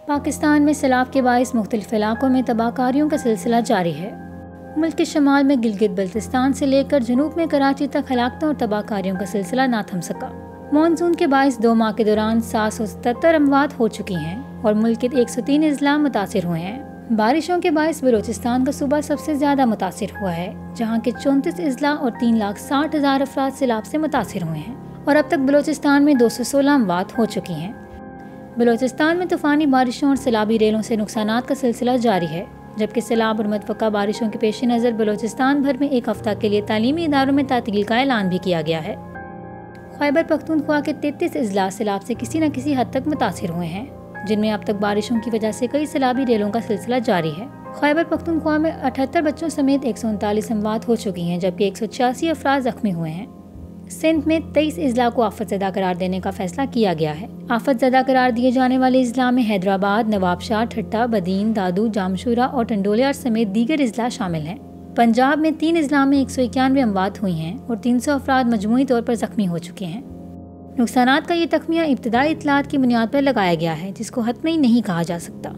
पाकिस्तान में सैलाब के बाइस मुख्तलिफ इलाकों में तबाहकारियों का सिलसिला जारी है। मुल्क के शमाल में गिलगित बल्तिस्तान से लेकर जनूब में कराची तक हलाकतों और तबाहकारियों का सिलसिला ना थम सका। मानसून के बाइस 2 माह के दौरान 777 अमवात हो चुकी हैं और मुल्क के 103 अजला मुतासिर हुए हैं। बारिशों के बाइस बलूचिस्तान का सूबा सबसे ज्यादा मुतासिर हुआ है, जहाँ के 34 अजला और 3,60,000 अफराद सैलाब से मुतासिर हुए हैं और अब तक बलूचिस्तान में 216 अमवात हो चुकी हैं। बलूचिस्तान में तूफानी बारिशों और सैलाबी रेलों से नुकसानात का सिलसिला जारी है, जबकि सैलाब और मुतवक्का बारिशों के पेश नज़र बलूचिस्तान भर में एक हफ्ता के लिए तालीमी इदारों में तातील का ऐलान भी किया गया है। खैबर पख्तूनख्वा के 33 अजला सैलाब से किसी न किसी हद तक मुतासिर हुए हैं, जिनमें अब तक बारिशों की वजह से कई सैलाबी रेलों का सिलसिला जारी है। खैबर पख्तूनख्वा में 78 बच्चों समेत 139 अमवात हो चुकी हैं, जबकि 186 अफराद जख्मी हुए हैं। सिंध में 23 अजला को आफत ज़दा करार देने का फैसला किया गया है। आफत ज़दा करार दिए जाने वाले अजला में हैदराबाद, नवाबशाह, ठट्टा, बदीन, दादू, जामशूरा और टंडोलियार समेत दीगर अजला शामिल हैं। पंजाब में 3 अजला में 191 अमवात हुई हैं और 300 अफराद मजमूई तौर पर जख्मी हो चुके हैं। नुकसानात का ये तख्मिया इब्तदाई इत्तलात की बुनियाद पर लगाया गया है, जिसको हतमी नहीं कहा जा सकता।